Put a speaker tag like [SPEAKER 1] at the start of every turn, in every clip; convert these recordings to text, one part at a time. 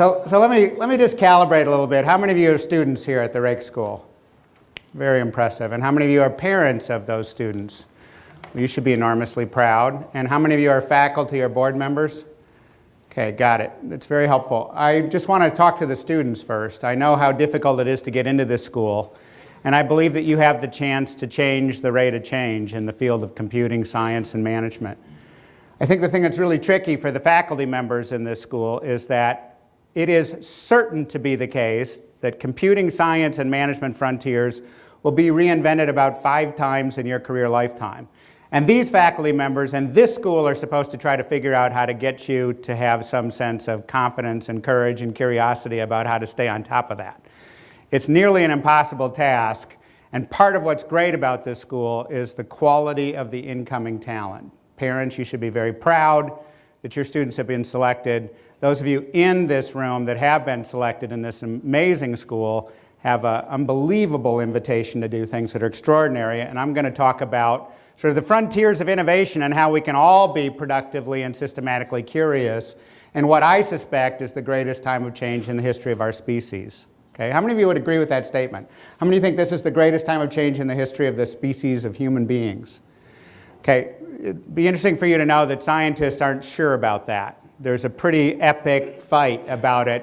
[SPEAKER 1] So let me just calibrate a little bit. How many of you are students here at the Raikes School? Very impressive. And how many of you are parents of those students? Well, you should be enormously proud. And how many of you are faculty or board members? Okay, got it. That's very helpful. I just want to talk to the students first. I know how difficult it is to get into this school, and I believe that you have the chance to change the rate of change in the field of computing, science, and management. I think the thing that's really tricky for the faculty members in this school is that it is certain to be the case that computing, science, and management frontiers will be reinvented about 5 times in your career lifetime. And these faculty members and this school are supposed to try to figure out how to get you to have some sense of confidence and courage and curiosity about how to stay on top of that. It's nearly an impossible task, and part of what's great about this school is the quality of the incoming talent. Parents, you should be very proud that your students have been selected. Those of you in this room that have been selected in this amazing school have an unbelievable invitation to do things that are extraordinary, and I'm going to talk about sort of the frontiers of innovation and how we can all be productively and systematically curious in what I suspect is the greatest time of change in the history of our species. Okay? How many of you would agree with that statement? How many think this is the greatest time of change in the history of the species of human beings? Okay, it'd be interesting for you to know that scientists aren't sure about that. There's a pretty epic fight about it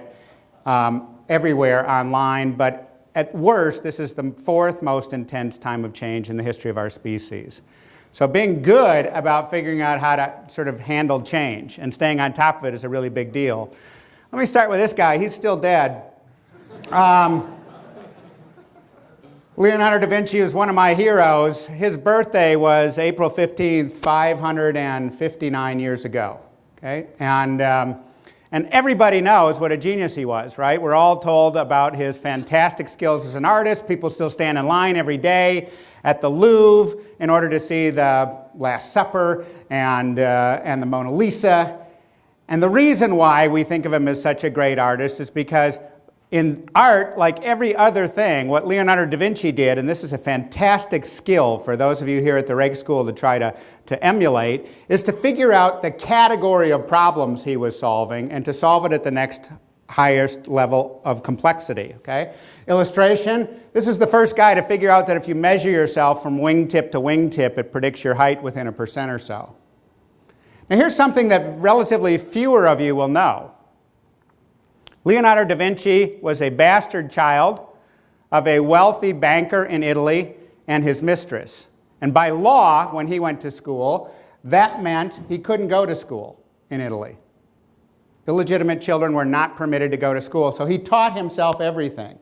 [SPEAKER 1] everywhere online, but at worst, this is the 4th most intense time of change in the history of our species. So being good about figuring out how to sort of handle change and staying on top of it is a really big deal. Let me start with this guy. He's still dead. Leonardo Da Vinci is one of my heroes. His birthday was April 15th, 559 years ago. Okay? And everybody knows what a genius he was, right? We're all told about his fantastic skills as an artist. People still stand in line every day at the Louvre in order to see the Last Supper and the Mona Lisa. And the reason why we think of him as such a great artist is because in art, like every other thing, what Leonardo da Vinci did, and this is a fantastic skill for those of you here at the Raikes School to try to emulate, is to figure out the category of problems he was solving and to solve it at the next highest level of complexity. Okay? Illustration, this is the first guy to figure out that if you measure yourself from wingtip to wingtip, it predicts your height within 1% or so. Now here's something that relatively fewer of you will know. Leonardo da Vinci was a bastard child of a wealthy banker in Italy and his mistress. And by law, when he went to school, that meant he couldn't go to school in Italy. Illegitimate children were not permitted to go to school, so he taught himself everything.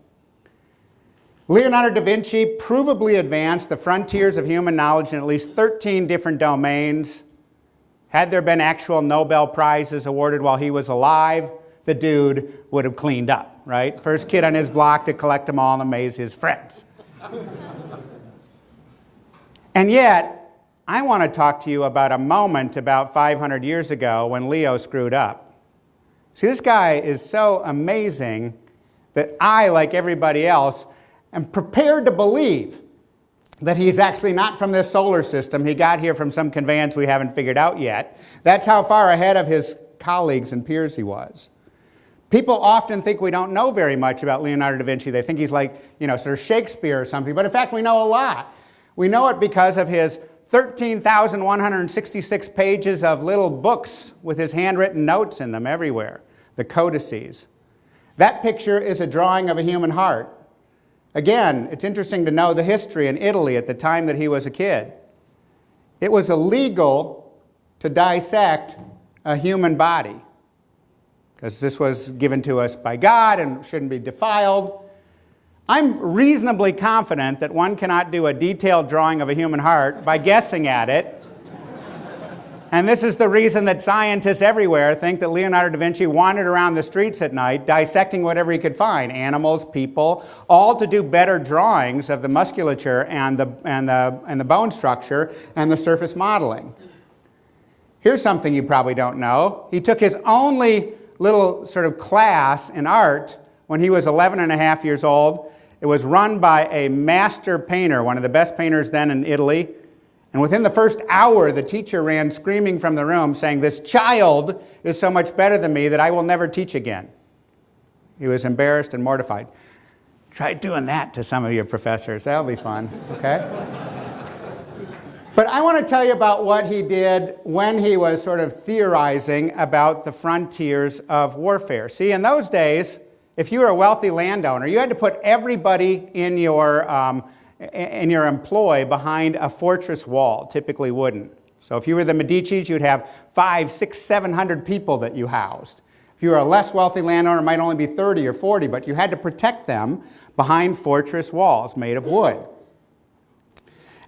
[SPEAKER 1] Leonardo da Vinci provably advanced the frontiers of human knowledge in at least 13 different domains. Had there been actual Nobel Prizes awarded while he was alive, the dude would have cleaned up, right? First kid on his block to collect them all and amaze his friends. And yet, I want to talk to you about a moment about 500 years ago when Leo screwed up. See, this guy is so amazing that I, like everybody else, am prepared to believe that he's actually not from this solar system. He got here from some conveyance we haven't figured out yet. That's how far ahead of his colleagues and peers he was. People often think we don't know very much about Leonardo da Vinci. They think he's like, sort of Shakespeare or something. But in fact, we know a lot. We know it because of his 13,166 pages of little books with his handwritten notes in them everywhere, the codices. That picture is a drawing of a human heart. Again, it's interesting to know the history in Italy at the time that he was a kid. It was illegal to dissect a human body, because this was given to us by God and shouldn't be defiled. I'm reasonably confident that one cannot do a detailed drawing of a human heart by guessing at it. And this is the reason that scientists everywhere think that Leonardo da Vinci wandered around the streets at night dissecting whatever he could find, animals, people, all to do better drawings of the musculature and the bone structure and the surface modeling. Here's something you probably don't know. He took his only little sort of class in art when he was 11 and a half years old. It was run by a master painter, one of the best painters then in Italy. And within the first hour, the teacher ran screaming from the room saying, "This child is so much better than me that I will never teach again." He was embarrassed and mortified. Try doing that to some of your professors. That'll be fun, okay? But I want to tell you about what he did when he was sort of theorizing about the frontiers of warfare. See, in those days, if you were a wealthy landowner, you had to put everybody in your employ behind a fortress wall, typically wooden. So if you were the Medicis, you'd have 500, 600, 700 people that you housed. If you were a less wealthy landowner, it might only be 30 or 40, but you had to protect them behind fortress walls made of wood.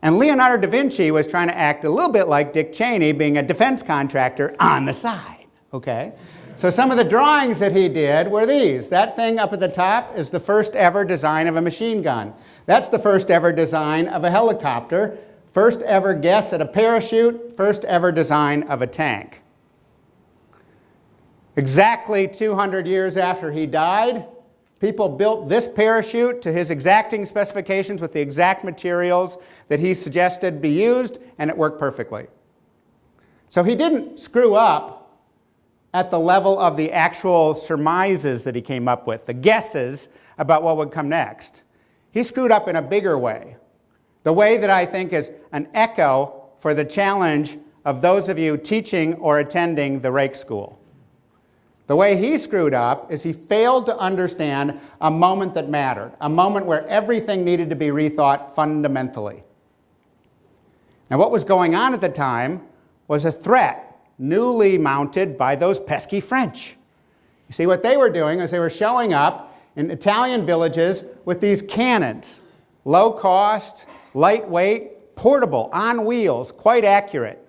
[SPEAKER 1] And Leonardo da Vinci was trying to act a little bit like Dick Cheney, being a defense contractor on the side, okay? So some of the drawings that he did were these. That thing up at the top is the first ever design of a machine gun. That's the first ever design of a helicopter, first ever guess at a parachute, first ever design of a tank. Exactly 200 years after he died, people built this parachute to his exacting specifications with the exact materials that he suggested be used, and it worked perfectly. So he didn't screw up at the level of the actual surmises that he came up with, the guesses about what would come next. He screwed up in a bigger way, the way that I think is an echo for the challenge of those of you teaching or attending the Raikes School. The way he screwed up is he failed to understand a moment that mattered, a moment where everything needed to be rethought fundamentally. Now, what was going on at the time was a threat newly mounted by those pesky French. You see, what they were doing is they were showing up in Italian villages with these cannons, low cost, lightweight, portable, on wheels, quite accurate.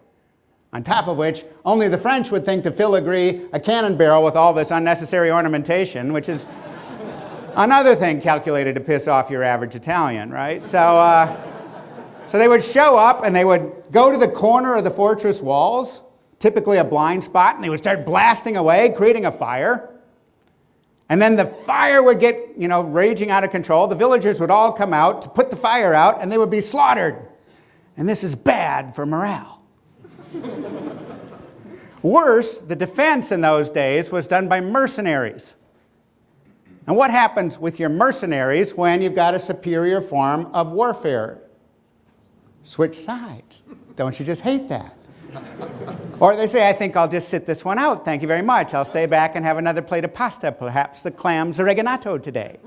[SPEAKER 1] On top of which, only the French would think to filigree a cannon barrel with all this unnecessary ornamentation, which is another thing calculated to piss off your average Italian, right? So they would show up and they would go to the corner of the fortress walls, typically a blind spot, and they would start blasting away, creating a fire. And then the fire would get, raging out of control. The villagers would all come out to put the fire out, and they would be slaughtered. And this is bad for morale. Worse, the defense in those days was done by mercenaries. And what happens with your mercenaries when you've got a superior form of warfare? Switch sides. Don't you just hate that? Or they say, I think I'll just sit this one out. Thank you very much. I'll stay back and have another plate of pasta, perhaps the clams oreganato today.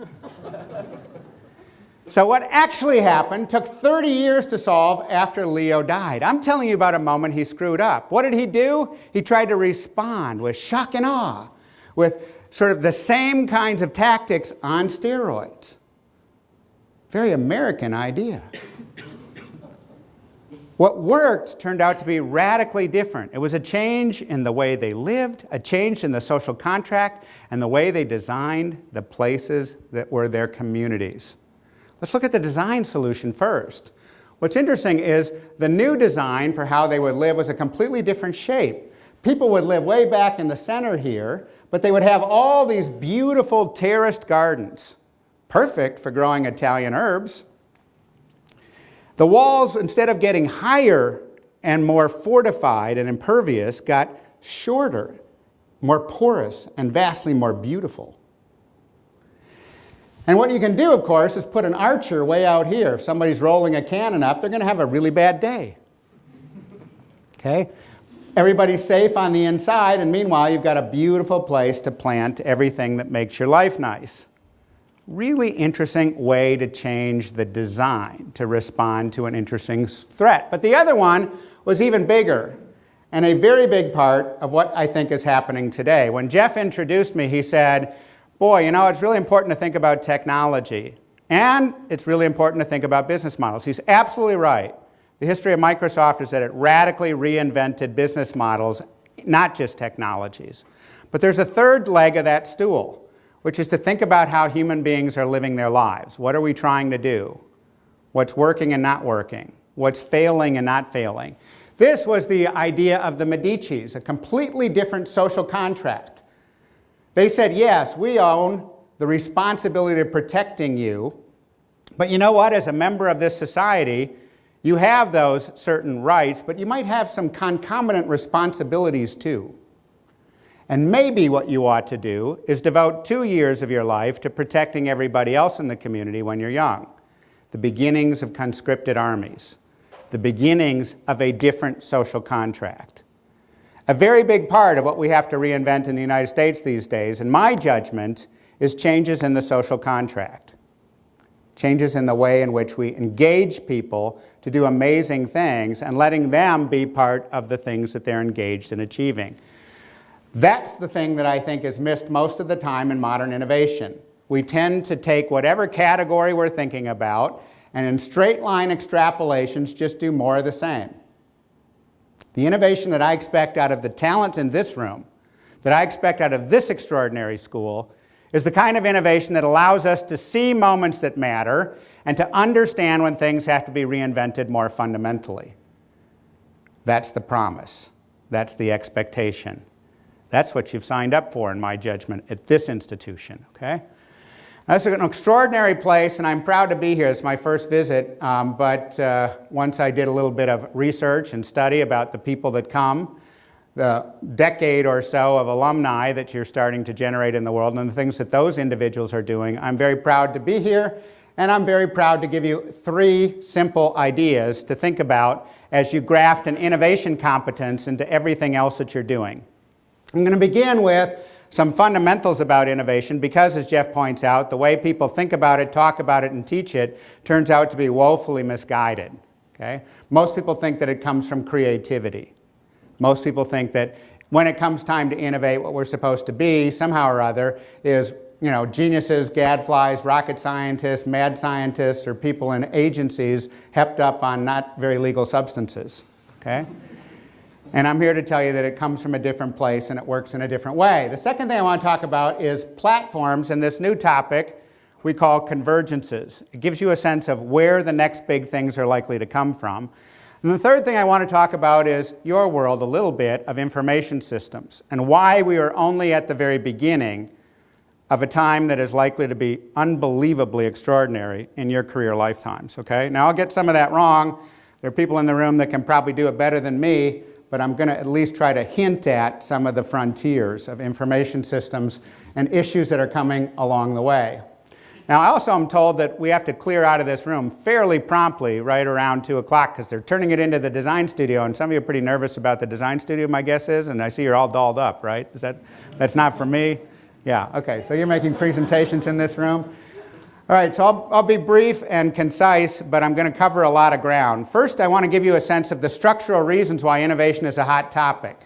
[SPEAKER 1] So what actually happened took 30 years to solve after Leo died. I'm telling you about a moment he screwed up. What did he do? He tried to respond with shock and awe, with sort of the same kinds of tactics on steroids. Very American idea. What worked turned out to be radically different. It was a change in the way they lived, a change in the social contract, and the way they designed the places that were their communities. Let's look at the design solution first. What's interesting is the new design for how they would live was a completely different shape. People would live way back in the center here, but they would have all these beautiful terraced gardens, perfect for growing Italian herbs. The walls, instead of getting higher and more fortified and impervious, got shorter, more porous, and vastly more beautiful. And what you can do, of course, is put an archer way out here. If somebody's rolling a cannon up, they're going to have a really bad day. Okay? Everybody's safe on the inside, and meanwhile, you've got a beautiful place to plant everything that makes your life nice. Really interesting way to change the design to respond to an interesting threat. But the other one was even bigger, and a very big part of what I think is happening today. When Jeff introduced me, he said, boy, it's really important to think about technology, and it's really important to think about business models. He's absolutely right. The history of Microsoft is that it radically reinvented business models, not just technologies. But there's a third leg of that stool, which is to think about how human beings are living their lives. What are we trying to do? What's working and not working? What's failing and not failing? This was the idea of the Medicis, a completely different social contract. They said, yes, we own the responsibility of protecting you, but you know what? As a member of this society, you have those certain rights, but you might have some concomitant responsibilities too. And maybe what you ought to do is devote 2 years of your life to protecting everybody else in the community when you're young. The beginnings of conscripted armies. The beginnings of a different social contract. A very big part of what we have to reinvent in the United States these days, in my judgment, is changes in the social contract. Changes in the way in which we engage people to do amazing things and letting them be part of the things that they're engaged in achieving. That's the thing that I think is missed most of the time in modern innovation. We tend to take whatever category we're thinking about and in straight line extrapolations just do more of the same. The innovation that I expect out of the talent in this room, that I expect out of this extraordinary school, is the kind of innovation that allows us to see moments that matter and to understand when things have to be reinvented more fundamentally. That's the promise. That's the expectation. That's what you've signed up for, in my judgment, at this institution, okay? This is an extraordinary place, and I'm proud to be here. It's my first visit, but once I did a little bit of research and study about the people that come, the decade or so of alumni that you're starting to generate in the world, and the things that those individuals are doing, I'm very proud to be here, and I'm very proud to give you 3 simple ideas to think about as you graft an innovation competence into everything else that you're doing. I'm going to begin with some fundamentals about innovation because, as Jeff points out, the way people think about it, talk about it, and teach it turns out to be woefully misguided. Okay? Most people think that it comes from creativity. Most people think that when it comes time to innovate, what we're supposed to be, somehow or other, is geniuses, gadflies, rocket scientists, mad scientists, or people in agencies hepped up on not very legal substances. Okay? And I'm here to tell you that it comes from a different place and it works in a different way. The second thing I want to talk about is platforms and this new topic we call convergences. It gives you a sense of where the next big things are likely to come from. And the third thing I want to talk about is your world, a little bit, of information systems and why we are only at the very beginning of a time that is likely to be unbelievably extraordinary in your career lifetimes. Okay? Now, I'll get some of that wrong. There are people in the room that can probably do it better than me, but I'm going to at least try to hint at some of the frontiers of information systems and issues that are coming along the way. Now, I also am told that we have to clear out of this room fairly promptly, right around 2 o'clock, because they're turning it into the design studio, and some of you are pretty nervous about the design studio, my guess is, and I see you're all dolled up, right? That's not for me? Yeah, okay, so you're making presentations in this room? All right, so I'll be brief and concise, but I'm going to cover a lot of ground. First, I want to give you a sense of the structural reasons why innovation is a hot topic.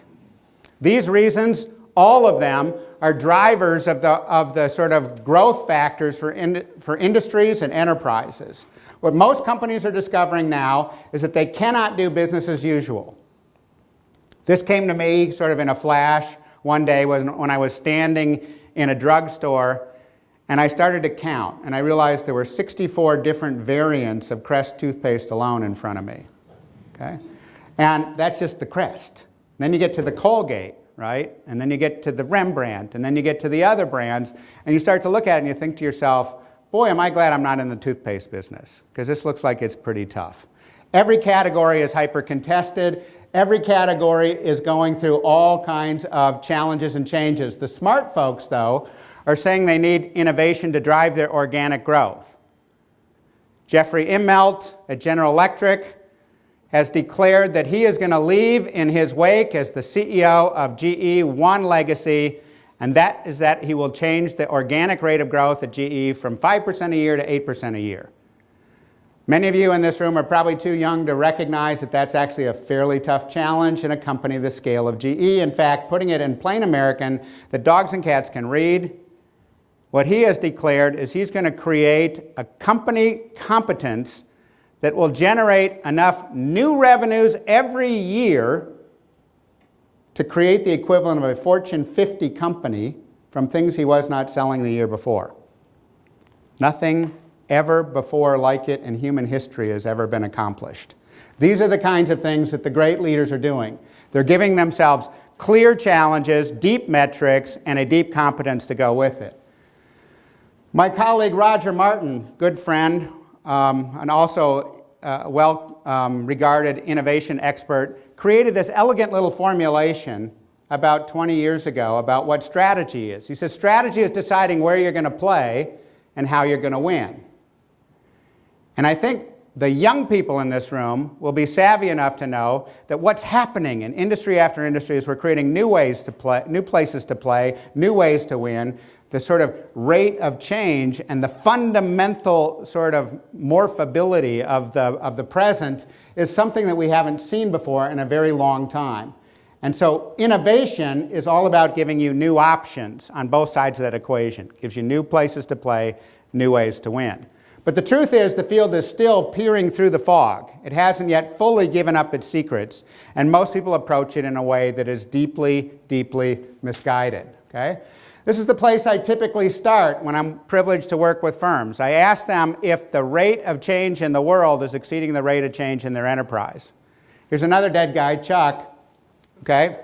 [SPEAKER 1] These reasons, all of them, are drivers of the sort of growth factors for industries and enterprises. What most companies are discovering now is that they cannot do business as usual. This came to me sort of in a flash one day when I was standing in a drugstore. And I started to count, and I realized there were 64 different variants of Crest toothpaste alone in front of me. Okay? And that's just the Crest. Then you get to the Colgate, right? And then you get to the Rembrandt, and then you get to the other brands, and you start to look at it and you think to yourself, boy, am I glad I'm not in the toothpaste business, because this looks like it's pretty tough. Every category is hyper-contested. Every category is going through all kinds of challenges and changes. The smart folks, though, are saying they need innovation to drive their organic growth. Jeffrey Immelt at General Electric has declared that he is going to leave in his wake as the CEO of GE one legacy, and that is that he will change the organic rate of growth at GE from 5% a year to 8% a year. Many of you in this room are probably too young to recognize that that's actually a fairly tough challenge in a company the scale of GE. In fact, putting it in plain American that dogs and cats can read, what he has declared is he's going to create a company competence that will generate enough new revenues every year to create the equivalent of a Fortune 50 company from things he was not selling the year before. Nothing ever before like it in human history has ever been accomplished. These are the kinds of things that the great leaders are doing. They're giving themselves clear challenges, deep metrics, and a deep competence to go with it. My colleague Roger Martin, good friend, and also well-regarded innovation expert, created this elegant little formulation about 20 years ago about what strategy is. He says strategy is deciding where you're going to play and how you're going to win. And I think the young people in this room will be savvy enough to know that what's happening in industry after industry is we're creating new ways to play, new places to play, new ways to win. The sort of rate of change and the fundamental sort of morphability of the present is something that we haven't seen before in a very long time. And so innovation is all about giving you new options on both sides of that equation. It gives you new places to play, new ways to win. But the truth is the field is still peering through the fog. It hasn't yet fully given up its secrets, and most people approach it in a way that is deeply, deeply misguided. Okay? This is the place I typically start when I'm privileged to work with firms. I ask them if the rate of change in the world is exceeding the rate of change in their enterprise. Here's another dead guy, Chuck. Okay?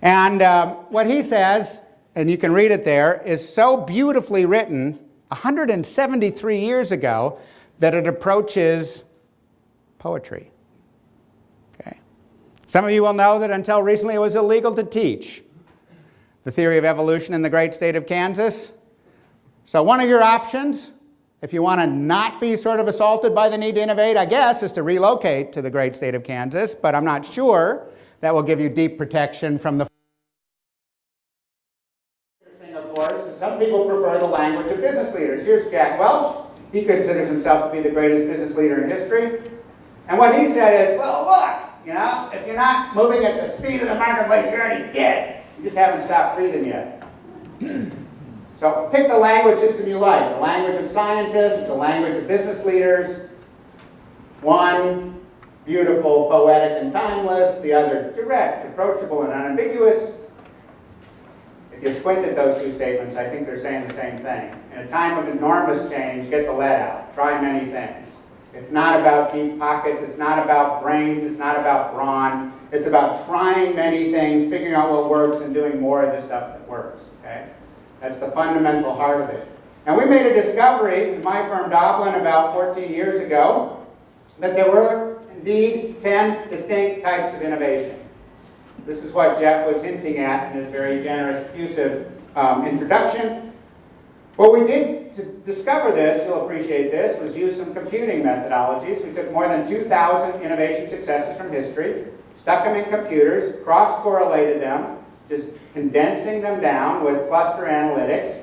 [SPEAKER 1] And what he says, and you can read it there, is so beautifully written 173 years ago that it approaches poetry. Okay? Some of you will know that until recently it was illegal to teach the theory of evolution in the great state of Kansas. So one of your options, if you want to not be sort of assaulted by the need to innovate, I guess, is to relocate to the great state of Kansas, but I'm not sure that will give you deep protection from the... Of course, some people prefer the language of business leaders. Here's Jack Welch. He considers himself to be the greatest business leader in history. And what he said is, well, look, you know, if you're not moving at the speed of the marketplace, you're already dead. You just haven't stopped breathing yet. So pick the language system you like. The language of scientists, the language of business leaders. One, beautiful, poetic, and timeless. The other, direct, approachable, and unambiguous. If you squint at those two statements, I think they're saying the same thing. In a time of enormous change, get the lead out. Try many things. It's not about deep pockets. It's not about brains. It's not about brawn. It's about trying many things, figuring out what works, and doing more of the stuff that works. Okay? That's the fundamental heart of it. And we made a discovery in my firm, Doblin, about 14 years ago, that there were indeed 10 distinct types of innovation. This is what Jeff was hinting at in his very generous, effusive introduction. What we did to discover this, you'll appreciate this, was use some computing methodologies. We took more than 2,000 innovation successes from history, stuck them in computers, cross-correlated them, just condensing them down with cluster analytics,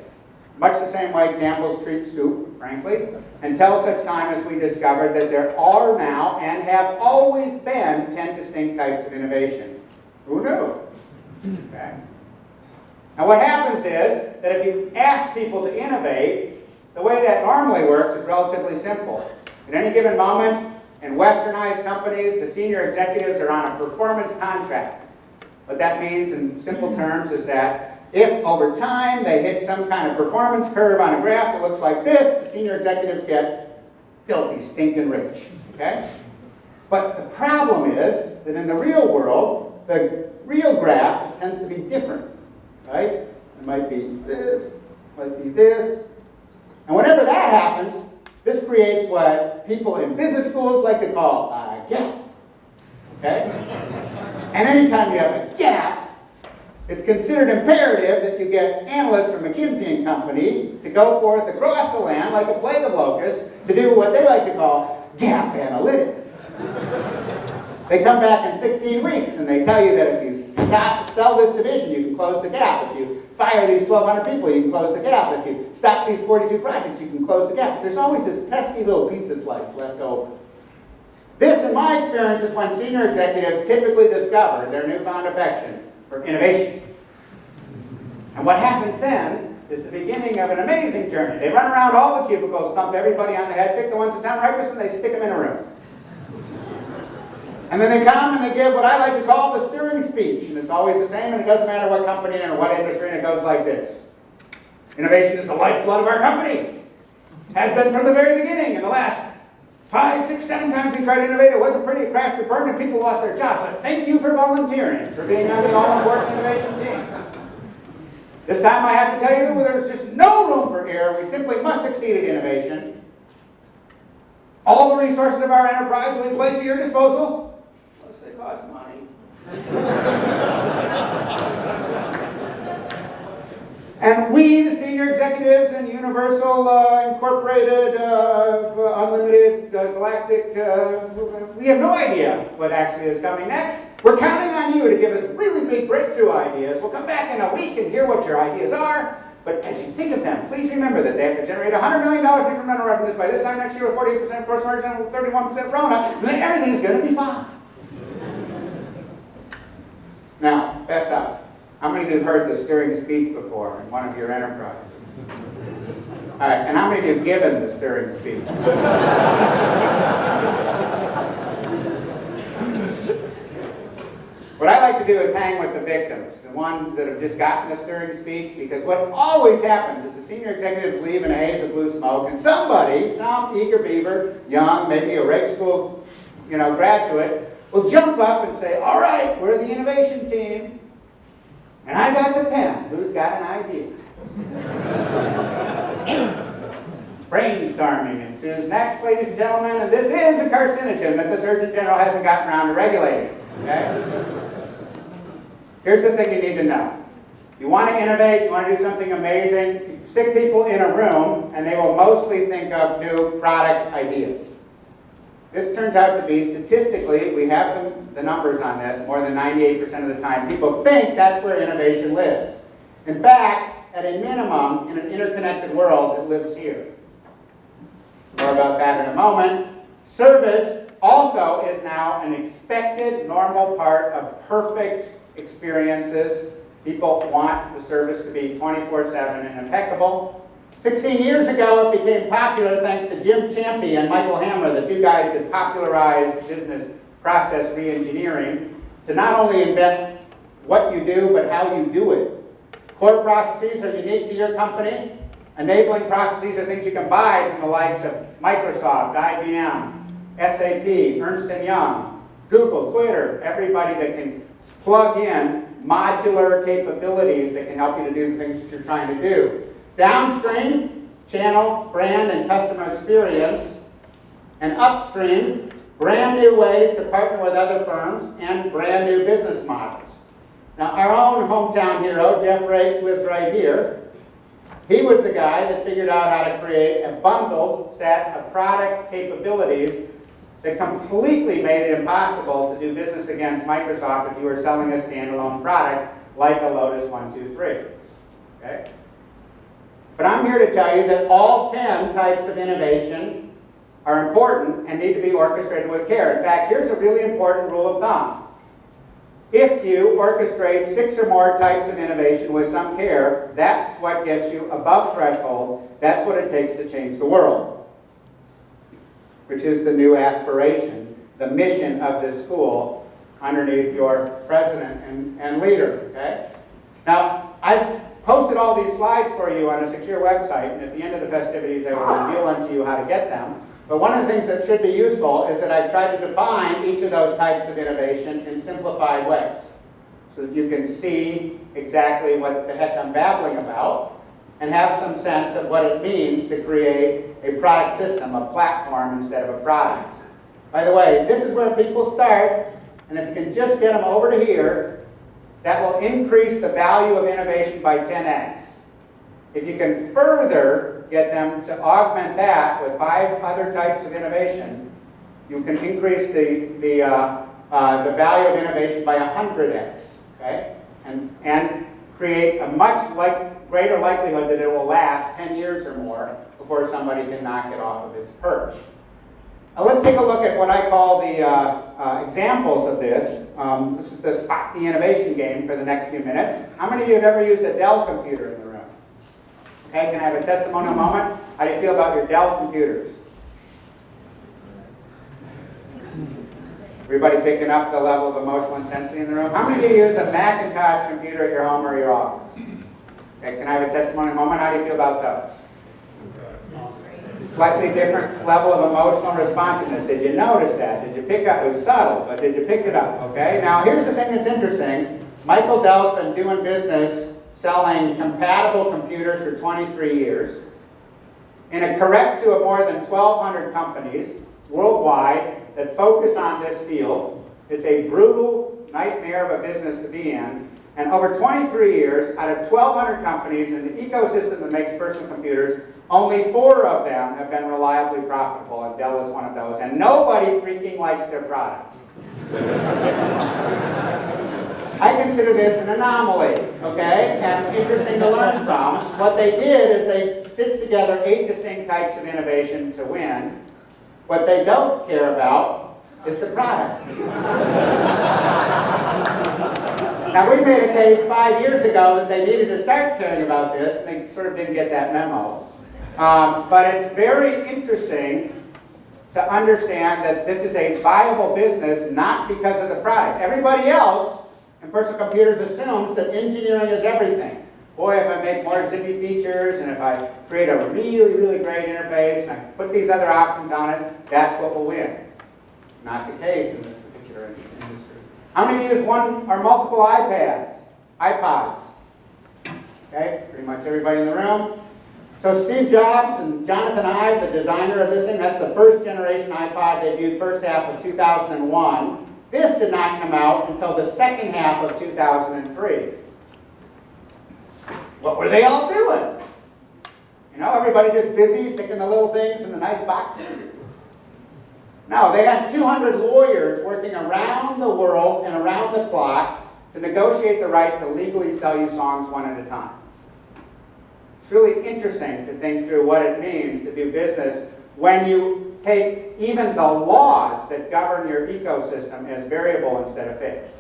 [SPEAKER 1] much the same way Campbell's treats soup, frankly, until such time as we discovered that there are now and have always been 10 distinct types of innovation. Who knew? Okay. And what happens is that if you ask people to innovate, the way that normally works is relatively simple. At any given moment, in westernized companies, the senior executives are on a performance contract. What that means in simple terms is that if over time they hit some kind of performance curve on a graph that looks like this, the senior executives get filthy, stinking rich. Okay? But the problem is that in the real world, the real graph tends to be different. Right? It might be this, might be this. And whenever that happens, this creates what people in business schools like to call a gap. Okay? And anytime you have a gap, it's considered imperative that you get analysts from McKinsey and Company to go forth across the land like a plague of locusts to do what they like to call gap analytics. They come back in 16 weeks and they tell you that if you sell this division, you can close the gap. If you fire these 1,200 people, you can close the gap. If you stop these 42 projects, you can close the gap. There's always this pesky little pizza slice left over. This, in my experience, is when senior executives typically discover their newfound affection for innovation. And what happens then is the beginning of an amazing journey. They run around all the cubicles, thump everybody on the head, pick the ones that sound ripest, and they stick them in a room. And then they come and they give what I like to call the steering speech. And it's always the same, and it doesn't matter what company or what industry, and it goes like this. Innovation is the lifeblood of our company. Has been from the very beginning. In the last 5, 6, 7 times we tried to innovate, it wasn't pretty, it crashed or burned, and people lost their jobs. So thank you for volunteering, for being on the all-important innovation team. This time I have to tell you, there's just no room for error. We simply must succeed at innovation. All the resources of our enterprise will be placed at your disposal. They cost money. And we, the senior executives in Universal Incorporated, Unlimited, Galactic, we have no idea what actually is coming next. We're counting on you to give us really big breakthrough ideas. We'll come back in a week and hear what your ideas are. But as you think of them, please remember that they have to generate $100 million in incremental revenues by this time next year with 48% gross margin and 31% RONA, and then everything's going to be fine. Now, fess up. How many of you have heard the stirring speech before in one of your enterprises? All right, and how many of you have given the stirring speech? What I like to do is hang with the victims, the ones that have just gotten the stirring speech, because what always happens is the senior executives leave in a haze of blue smoke, and somebody, some eager beaver, young, maybe a Raikes School, graduate, will jump up and say, all right, we're the innovation team. And I got the pen. Who's got an idea? Brainstorming ensues next, ladies and gentlemen, and this is a carcinogen that the Surgeon General hasn't gotten around to regulating. Okay? Here's the thing you need to know. You want to innovate, you want to do something amazing, stick people in a room, and they will mostly think of new product ideas. This turns out to be, statistically, we have the numbers on this, more than 98% of the time, people think that's where innovation lives. In fact, at a minimum, in an interconnected world, it lives here. More about that in a moment. Service also is now an expected, normal part of perfect experiences. People want the service to be 24/7 and impeccable. 16 years ago, it became popular thanks to Jim Champy and Michael Hammer, the two guys that popularized business process reengineering, to not only invent what you do, but how you do it. Core processes are unique to your company. Enabling processes are things you can buy from the likes of Microsoft, IBM, SAP, Ernst & Young, Google, Twitter, everybody that can plug in modular capabilities that can help you to do the things that you're trying to do. Downstream, channel, brand, and customer experience. And upstream, brand new ways to partner with other firms and brand new business models. Now, our own hometown hero, Jeff Raikes, lives right here. He was the guy that figured out how to create a bundled set of product capabilities that completely made it impossible to do business against Microsoft if you were selling a standalone product like a Lotus 123. Okay? But I'm here to tell you that all 10 types of innovation are important and need to be orchestrated with care. In fact, here's a really important rule of thumb. If you orchestrate 6 or more types of innovation with some care, that's what gets you above threshold. That's what it takes to change the world, which is the new aspiration, the mission of this school underneath your president and leader. Okay? Now, I've posted all these slides for you on a secure website, and at the end of the festivities I will reveal unto you how to get them. But one of the things that should be useful is that I've tried to define each of those types of innovation in simplified ways, so that you can see exactly what the heck I'm babbling about and have some sense of what it means to create a product system, a platform instead of a product. By the way, this is where people start, and if you can just get them over to here, that will increase the value of innovation by 10x. If you can further get them to augment that with 5 other types of innovation, you can increase the value of innovation by 100x, okay? And create a much greater likelihood that it will last 10 years or more before somebody can knock it off of its perch. Now let's take a look at what I call the examples of this. This is the spot the innovation game for the next few minutes. How many of you have ever used a Dell computer in the room? Okay, can I have a testimonial moment? How do you feel about your Dell computers? Everybody picking up the level of emotional intensity in the room? How many of you use a Macintosh computer at your home or your office? Okay, can I have a testimonial moment? How do you feel about those? Slightly different level of emotional responsiveness. Did you notice that? Did you pick up? It was subtle, but did you pick it up? Okay, now here's the thing that's interesting. Michael Dell's been doing business selling compatible computers for 23 years. In a Corexu of more than 1,200 companies worldwide that focus on this field. It's a brutal nightmare of a business to be in. And over 23 years, out of 1,200 companies in the ecosystem that makes personal computers, only 4 of them have been reliably profitable, and Dell is one of those. And nobody freaking likes their products. I consider this an anomaly, okay, and interesting to learn from. What they did is they stitched together 8 distinct types of innovation to win. What they don't care about is the product. Now, we made a case 5 years ago that they needed to start caring about this, and they sort of didn't get that memo. But it's very interesting to understand that this is a viable business not because of the product. Everybody else in personal computers assumes that engineering is everything. Boy, if I make more zippy features and if I create a really, really great interface and I put these other options on it, that's what will win. Not the case in this particular industry. How many of you use one or multiple iPods? Okay, pretty much everybody in the room. So Steve Jobs and Jonathan Ive, the designer of this thing, that's the first generation iPod, debuted first half of 2001. This did not come out until the second half of 2003. What were they all doing? You know, everybody just busy sticking the little things in the nice boxes? No, they had 200 lawyers working around the world and around the clock to negotiate the right to legally sell you songs one at a time. It's really interesting to think through what it means to do business when you take even the laws that govern your ecosystem as variable instead of fixed.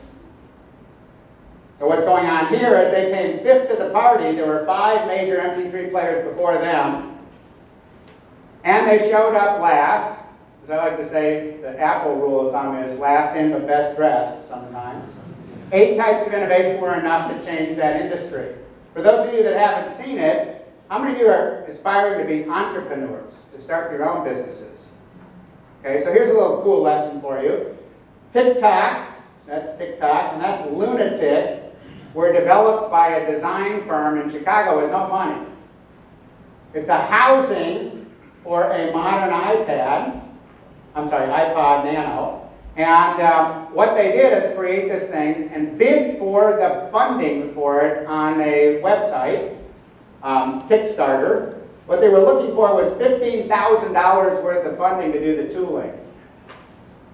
[SPEAKER 1] So what's going on here is they came 5th to the party. There were 5 major MP3 players before them. And they showed up last. As I like to say, the Apple rule of thumb is last in but best dressed sometimes. 8 types of innovation were enough to change that industry. For those of you that haven't seen it, how many of you are aspiring to be entrepreneurs, to start your own businesses? Okay, so here's a little cool lesson for you. TikTok, that's TikTok, and that's Lunatic, were developed by a design firm in Chicago with no money. It's a housing for a modern iPod Nano. And what they did is create this thing and bid for the funding for it on a website, Kickstarter. What they were looking for was $15,000 worth of funding to do the tooling.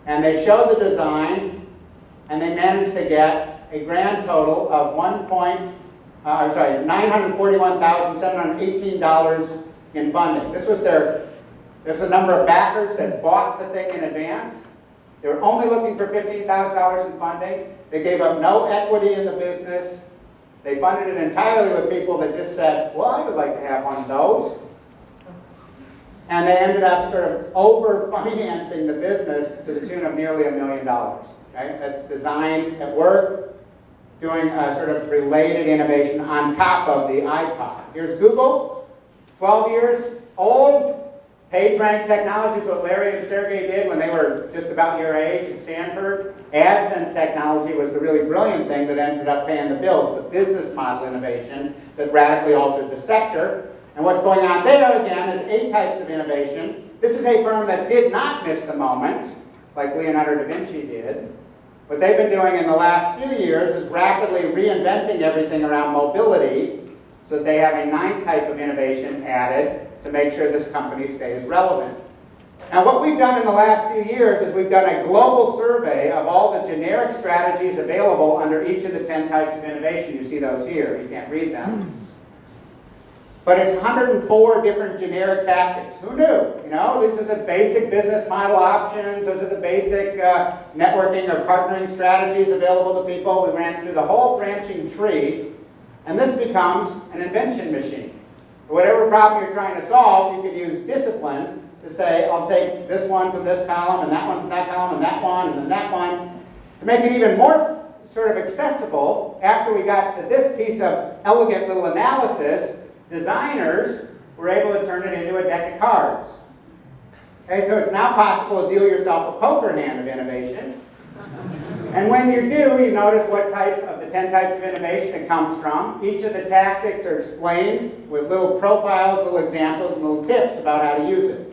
[SPEAKER 1] And they showed the design, and they managed to get a grand total of $941,718 in funding. There's the number of backers that bought the thing in advance. They were only looking for $15,000 in funding. They gave up no equity in the business. They funded it entirely with people that just said, well, I would like to have one of those. And they ended up sort of over-financing the business to the tune of nearly $1 million. Okay? That's design at work, doing a sort of related innovation on top of the iPod. Here's Google, 12 years old. PageRank technology is what Larry and Sergey did when they were just about your age at Stanford. AdSense technology was the really brilliant thing that ended up paying the bills, the business model innovation that radically altered the sector. And what's going on there, again, is 8 types of innovation. This is a firm that did not miss the moment, like Leonardo Da Vinci did. What they've been doing in the last few years is rapidly reinventing everything around mobility so that they have a 9th type of innovation added to make sure this company stays relevant. Now, what we've done in the last few years is we've done a global survey of all the generic strategies available under each of the 10 types of innovation. You see those here. You can't read them. But it's 104 different generic tactics. Who knew? You know, these are the basic business model options. Those are the basic networking or partnering strategies available to people. We ran through the whole branching tree, and this becomes an invention machine. For whatever problem you're trying to solve, you can use discipline to say, I'll take this one from this column, and that one from that column, and that one, and then that one. To make it even more sort of accessible, after we got to this piece of elegant little analysis, designers were able to turn it into a deck of cards. Okay, so it's now possible to deal yourself a poker hand of innovation. And when you do, you notice what type of the 10 types of innovation it comes from. Each of the tactics are explained with little profiles, little examples, and little tips about how to use it.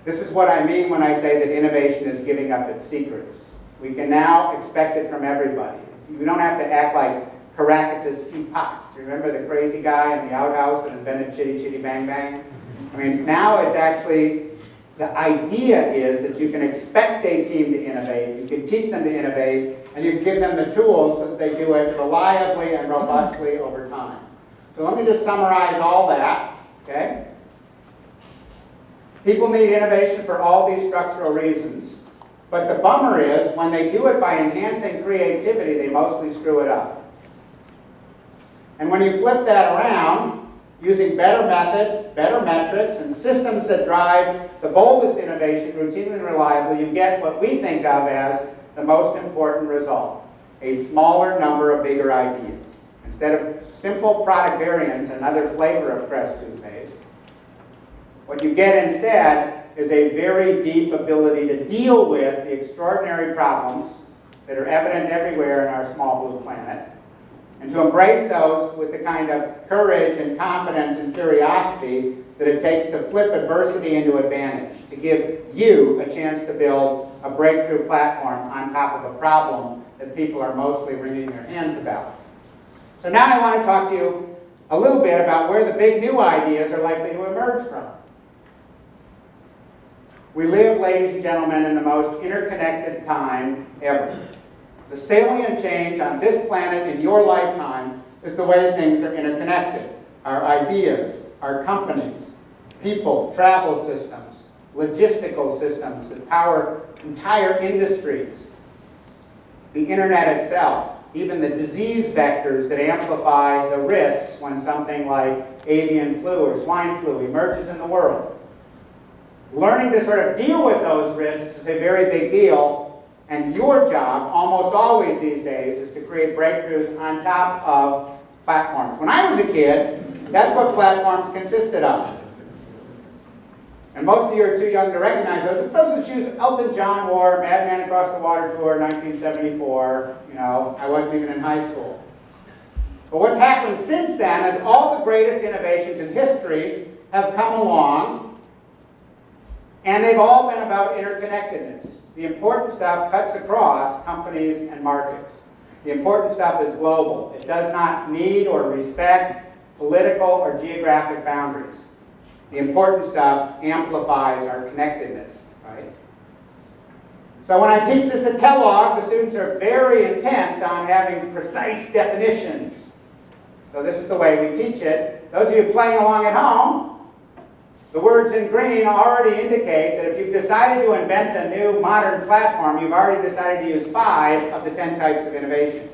[SPEAKER 1] This is what I mean when I say that innovation is giving up its secrets. We can now expect it from everybody. You don't have to act like Caractacus T. Potts. Remember the crazy guy in the outhouse that invented Chitty Chitty Bang Bang? I mean, now it's actually, the idea is that you can expect a team to innovate, you can teach them to innovate, and you can give them the tools so that they do it reliably and robustly over time. So let me just summarize all that, okay? People need innovation for all these structural reasons, but the bummer is when they do it by enhancing creativity, they mostly screw it up. And when you flip that around, using better methods, better metrics, and systems that drive the boldest innovation routinely and reliably, you get what we think of as the most important result, a smaller number of bigger ideas. Instead of simple product variants, another flavor of Crest toothpaste, what you get instead is a very deep ability to deal with the extraordinary problems that are evident everywhere in our small blue planet, and to embrace those with the kind of courage and confidence and curiosity that it takes to flip adversity into advantage, to give you a chance to build a breakthrough platform on top of a problem that people are mostly wringing their hands about. So now I want to talk to you a little bit about where the big new ideas are likely to emerge from. We live, ladies and gentlemen, in the most interconnected time ever. The salient change on this planet in your lifetime is the way things are interconnected. Our ideas, our companies, people, travel systems, logistical systems that power entire industries, the internet itself, even the disease vectors that amplify the risks when something like avian flu or swine flu emerges in the world. Learning to sort of deal with those risks is a very big deal. And your job, almost always these days, is to create breakthroughs on top of platforms. When I was a kid, that's what platforms consisted of. And most of you are too young to recognize those. Those are the shoes Elton John wore, Madman Across the Water Tour, 1974. You know, I wasn't even in high school. But what's happened since then is all the greatest innovations in history have come along, and they've all been about interconnectedness. The important stuff cuts across companies and markets. The important stuff is global. It does not need or respect political or geographic boundaries. The important stuff amplifies our connectedness, right? So when I teach this at Kellogg, the students are very intent on having precise definitions. So this is the way we teach it. Those of you playing along at home, the words in green already indicate that if you've decided to invent a new modern platform, you've already decided to use 5 of the 10 types of innovation.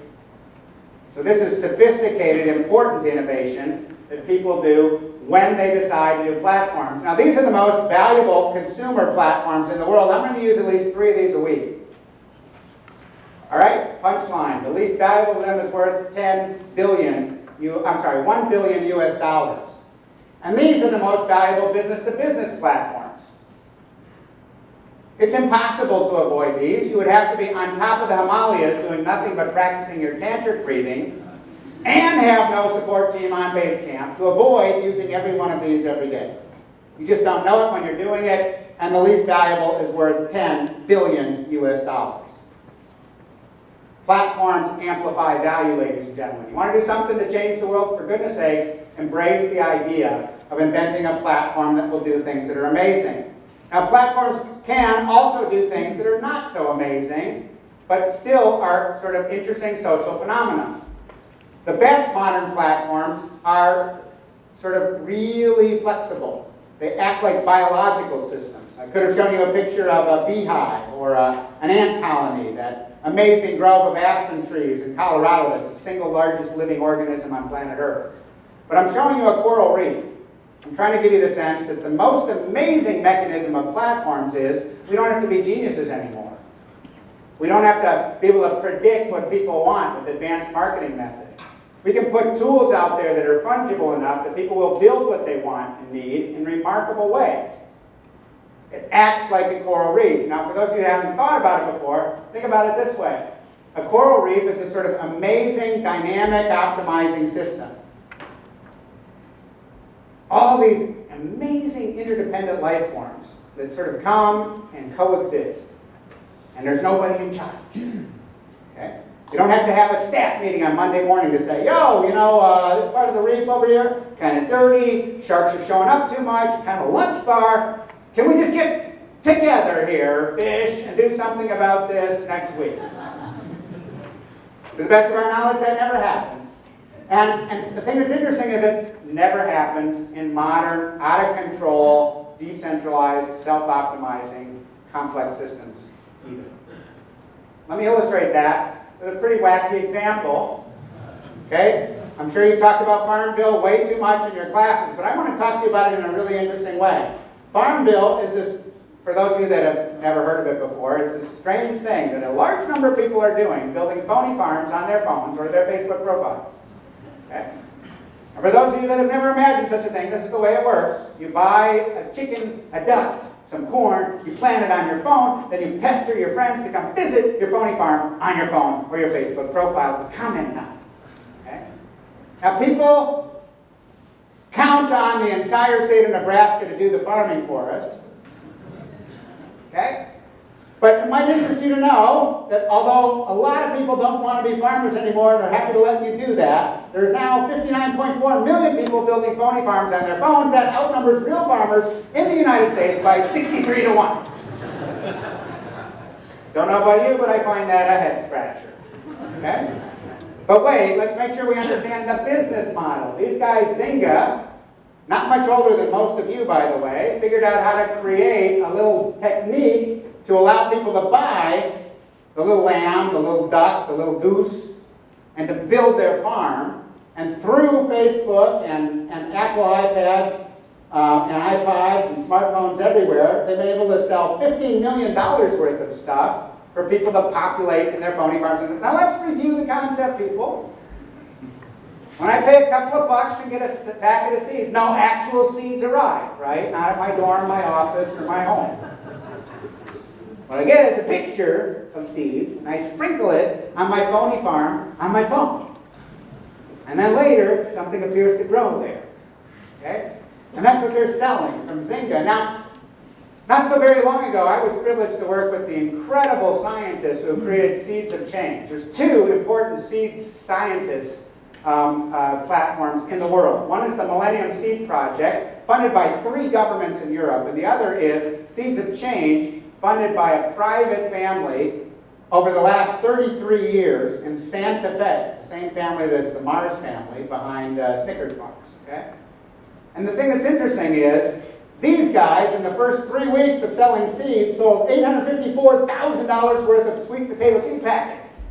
[SPEAKER 1] So this is sophisticated, important innovation that people do when they decide to do platforms. Now these are the most valuable consumer platforms in the world. I'm going to use at least 3 of these a week. All right, punchline. The least valuable of them is worth $1 billion US dollars. And these are the most valuable business-to-business platforms. It's impossible to avoid these. You would have to be on top of the Himalayas doing nothing but practicing your tantric breathing and have no support team on base camp to avoid using every one of these every day. You just don't know it when you're doing it, and the least valuable is worth $10 billion US dollars. Platforms amplify value, ladies and gentlemen. You want to do something to change the world? For goodness sakes, embrace the idea of inventing a platform that will do things that are amazing. Now, platforms can also do things that are not so amazing, but still are sort of interesting social phenomena. The best modern platforms are sort of really flexible. They act like biological systems. I could have shown you a picture of a beehive or an ant colony, that amazing grove of aspen trees in Colorado that's the single largest living organism on planet Earth. But I'm showing you a coral reef. I'm trying to give you the sense that the most amazing mechanism of platforms is we don't have to be geniuses anymore. We don't have to be able to predict what people want with advanced marketing methods. We can put tools out there that are fungible enough that people will build what they want and need in remarkable ways. It acts like a coral reef. Now, for those of you who haven't thought about it before, think about it this way. A coral reef is a sort of amazing, dynamic, optimizing system. All these amazing interdependent life forms that sort of come and coexist. And there's nobody in charge. Okay? You don't have to have a staff meeting on Monday morning to say, yo, this part of the reef over here, kind of dirty, sharks are showing up too much, kind of a lunch bar. Can we just get together here, fish, and do something about this next week? To the best of our knowledge, that never happens. And the thing that's interesting is it never happens in modern, out-of-control, decentralized, self-optimizing, complex systems either. Let me illustrate that with a pretty wacky example. Okay? I'm sure you've talked about Farm Bill way too much in your classes, but I want to talk to you about it in a really interesting way. Farm Bill is this, for those of you that have never heard of it before, it's this strange thing that a large number of people are doing, building phony farms on their phones or their Facebook profiles. Okay? And for those of you that have never imagined such a thing, this is the way it works. You buy a chicken, a duck, some corn, you plant it on your phone, then you pester your friends to come visit your phony farm on your phone or your Facebook profile to comment on it. Okay? Now people count on the entire state of Nebraska to do the farming for us. Okay? But it might interest you to know that although a lot of people don't want to be farmers anymore and are happy to let you do that, there are now 59.4 million people building phony farms on their phones. That outnumbers real farmers in the United States by 63 to 1. Don't know about you, but I find that a head scratcher. Okay? But wait, let's make sure we understand the business model. These guys, Zynga, not much older than most of you, by the way, figured out how to create a little technique to allow people to buy the little lamb, the little duck, the little goose, and to build their farm. And through Facebook and Apple iPads and iPods and smartphones everywhere, they've been able to sell $15 million worth of stuff for people to populate in their phony farms. Now let's review the concept, people. When I pay a couple of bucks and get a packet of seeds, no actual seeds arrive, right? Not at my dorm, my office, or my home. What I get is a picture of seeds, and I sprinkle it on my phony farm on my phone. And then later, something appears to grow there. Okay? And that's what they're selling from Zynga. Now, not so very long ago, I was privileged to work with the incredible scientists who created Seeds of Change. There's two important seed scientists platforms in the world. One is the Millennium Seed Project, funded by 3 governments in Europe, and the other is Seeds of Change, funded by a private family over the last 33 years in Santa Fe, the same family that's the Mars family behind Snickers bars. Okay? And the thing that's interesting is these guys, in the first 3 weeks of selling seeds, sold $854,000 worth of sweet potato seed packets.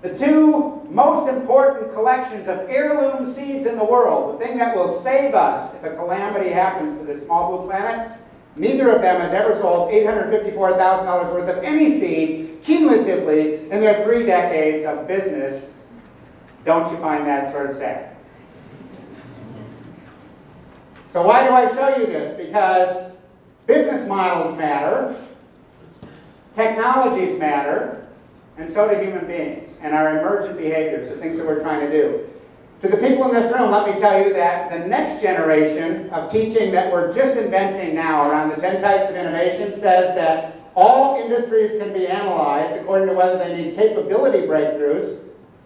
[SPEAKER 1] The 2 most important collections of heirloom seeds in the world, the thing that will save us if a calamity happens to this small blue planet, neither of them has ever sold $854,000 worth of any seed cumulatively in their 3 decades of business. Don't you find that sort of sad? So why do I show you this? Because business models matter, technologies matter, and so do human beings and our emergent behaviors, the things that we're trying to do. To the people in this room, let me tell you that the next generation of teaching that we're just inventing now around the 10 types of innovation says that all industries can be analyzed according to whether they need capability breakthroughs,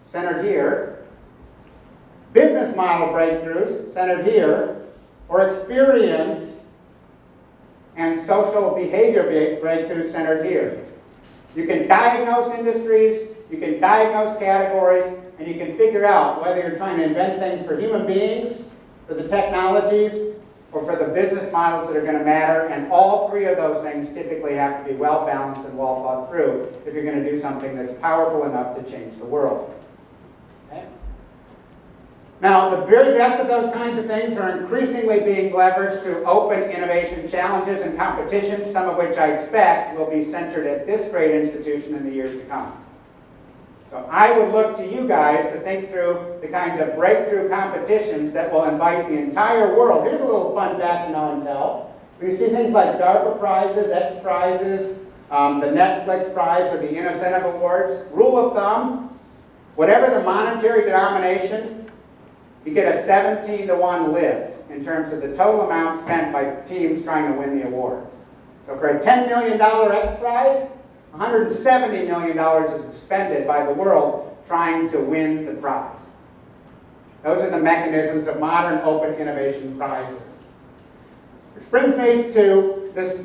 [SPEAKER 1] centered here, business model breakthroughs, centered here, or experience and social behavior breakthroughs, centered here. You can diagnose industries, you can diagnose categories, and you can figure out whether you're trying to invent things for human beings, for the technologies, or for the business models that are going to matter. And all 3 of those things typically have to be well balanced and well thought through if you're going to do something that's powerful enough to change the world. Okay? Now, the very best of those kinds of things are increasingly being leveraged through open innovation challenges and competitions, some of which I expect will be centered at this great institution in the years to come. So I would look to you guys to think through the kinds of breakthrough competitions that will invite the entire world. Here's a little fun fact to know and tell. You see things like DARPA prizes, X prizes, the Netflix prize, or the Incentive Awards. Rule of thumb, whatever the monetary denomination, you get a 17 to 1 lift in terms of the total amount spent by teams trying to win the award. So for a $10 million X prize, $170 million is expended by the world trying to win the prize. Those are the mechanisms of modern open innovation prizes. Which brings me to this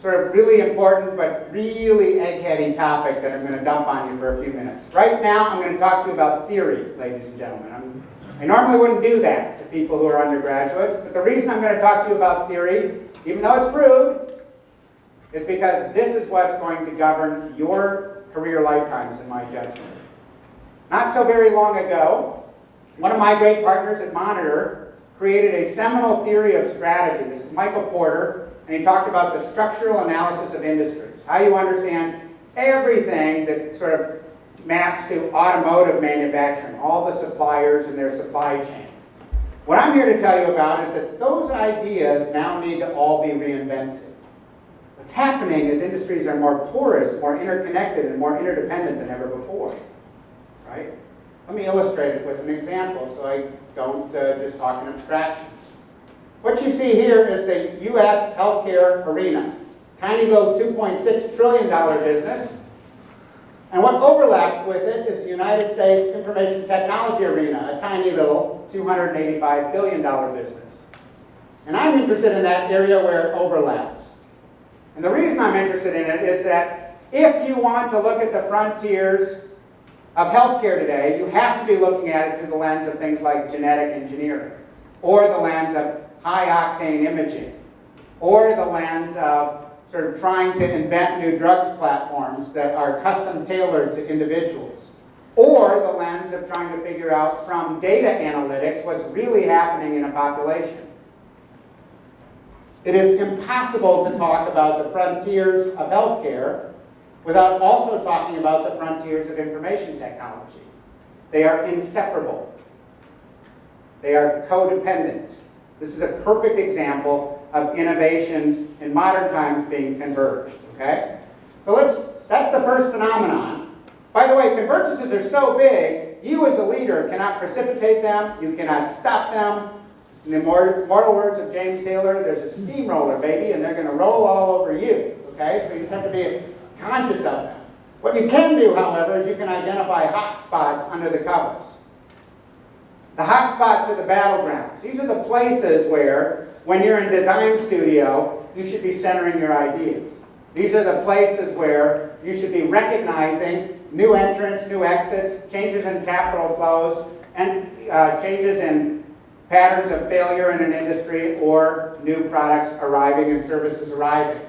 [SPEAKER 1] sort of really important but really egg-heady topic that I'm going to dump on you for a few minutes. Right now, I'm going to talk to you about theory, ladies and gentlemen. I normally wouldn't do that to people who are undergraduates, but the reason I'm going to talk to you about theory, even though it's rude, is because this is what's going to govern your career lifetimes, in my judgment. Not so very long ago, one of my great partners at Monitor created a seminal theory of strategy. This is Michael Porter, and he talked about the structural analysis of industries, how you understand everything that sort of maps to automotive manufacturing, all the suppliers and their supply chain. What I'm here to tell you about is that those ideas now need to all be reinvented. What's happening is industries are more porous, more interconnected, and more interdependent than ever before, right? Let me illustrate it with an example so I don't just talk in abstractions. What you see here is the U.S. healthcare arena. Tiny little $2.6 trillion business. And what overlaps with it is the United States information technology arena, a tiny little $285 billion business. And I'm interested in that area where it overlaps. And the reason I'm interested in it is that if you want to look at the frontiers of healthcare today, you have to be looking at it through the lens of things like genetic engineering, or the lens of high-octane imaging, or the lens of sort of trying to invent new drugs platforms that are custom-tailored to individuals, or the lens of trying to figure out from data analytics what's really happening in a population. It is impossible to talk about the frontiers of healthcare without also talking about the frontiers of information technology. They are inseparable. They are codependent. This is a perfect example of innovations in modern times being converged, okay? So that's the first phenomenon. By the way, convergences are so big, you as a leader cannot precipitate them, you cannot stop them. In the immortal words of James Taylor, there's a steamroller, baby, and they're going to roll all over you, okay? So you just have to be conscious of them. What you can do, however, is you can identify hot spots under the covers. The hot spots are the battlegrounds. These are the places where, when you're in design studio, you should be centering your ideas. These are the places where you should be recognizing new entrants, new exits, changes in capital flows, and changes in patterns of failure in an industry or new products arriving and services arriving.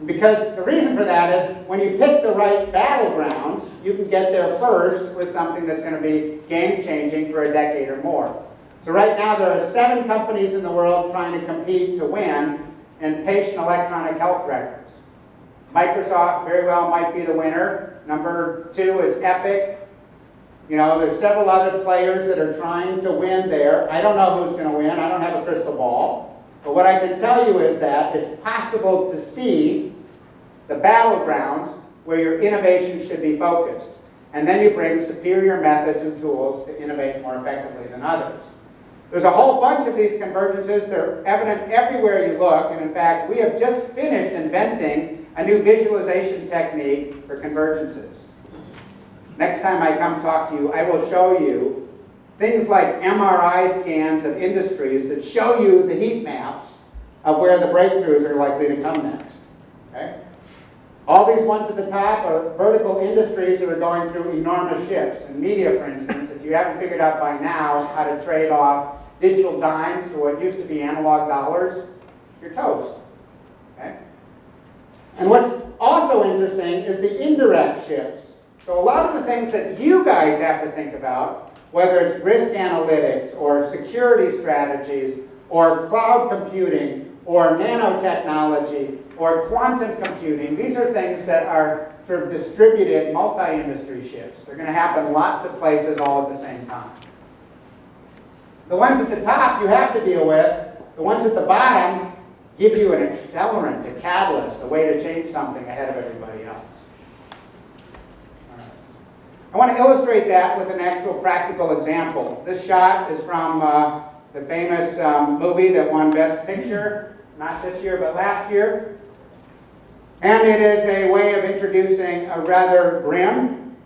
[SPEAKER 1] Because the reason for that is when you pick the right battlegrounds, you can get there first with something that's going to be game-changing for a decade or more. So right now there are 7 companies in the world trying to compete to win in patient electronic health records. Microsoft very well might be the winner. Number 2 is Epic. You know, there's several other players that are trying to win there. I don't know who's going to win. I don't have a crystal ball. But what I can tell you is that it's possible to see the battlegrounds where your innovation should be focused. And then you bring superior methods and tools to innovate more effectively than others. There's a whole bunch of these convergences. They're evident everywhere you look. And in fact, we have just finished inventing a new visualization technique for convergences. Next time I come talk to you, I will show you things like MRI scans of industries that show you the heat maps of where the breakthroughs are likely to come next. Okay? All these ones at the top are vertical industries that are going through enormous shifts. In media, for instance, if you haven't figured out by now how to trade off digital dimes for what used to be analog dollars, you're toast. Okay? And what's also interesting is the indirect shifts. So a lot of the things that you guys have to think about, whether it's risk analytics or security strategies or cloud computing or nanotechnology or quantum computing, these are things that are sort of distributed multi-industry shifts. They're going to happen lots of places all at the same time. The ones at the top you have to deal with. The ones at the bottom give you an accelerant, a catalyst, a way to change something ahead of everybody else. I want to illustrate that with an actual practical example. This shot is from the famous movie that won Best Picture, not this year, but last year. And it is a way of introducing a rather grim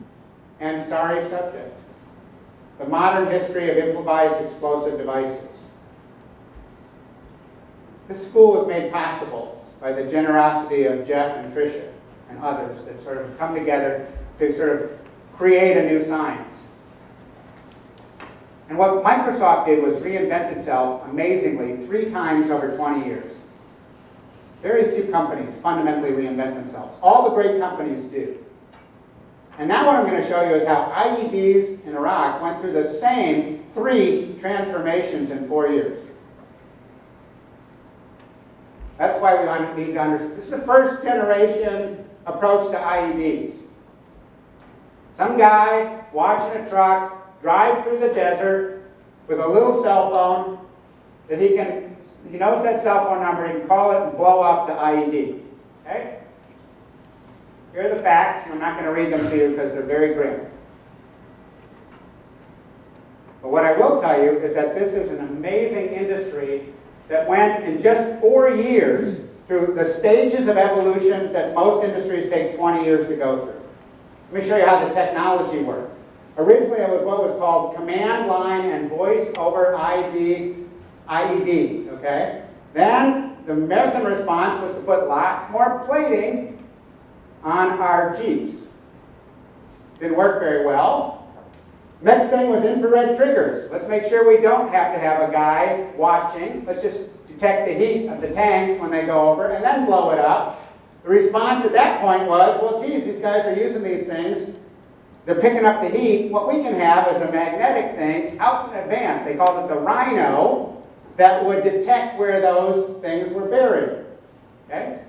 [SPEAKER 1] and sorry subject: the modern history of improvised explosive devices. This school was made possible by the generosity of Jeff and Tricia and others that sort of come together to sort of create a new science. And what Microsoft did was reinvent itself amazingly 3 times over 20 years. Very few companies fundamentally reinvent themselves. All the great companies do. And now what I'm going to show you is how IEDs in Iraq went through the same 3 transformations in 4 years. That's why we need to understand. This is the first generation approach to IEDs. Some guy watching a truck drive through the desert with a little cell phone that he knows that cell phone number, he can call it and blow up the IED. Okay? Here are the facts. I'm not going to read them to you because they're very grim. But what I will tell you is that this is an amazing industry that went in just 4 years through the stages of evolution that most industries take 20 years to go through. Let me show you how the technology worked. Originally, it was what was called command line and voice over IEDs, okay? Then the American response was to put lots more plating on our Jeeps. Didn't work very well. Next thing was infrared triggers. Let's make sure we don't have to have a guy watching. Let's just detect the heat of the tanks when they go over and then blow it up. The response at that point was, well, geez, these guys are using these things. They're picking up the heat. What we can have is a magnetic thing out in advance. They called it the rhino that would detect where those things were buried. Okay?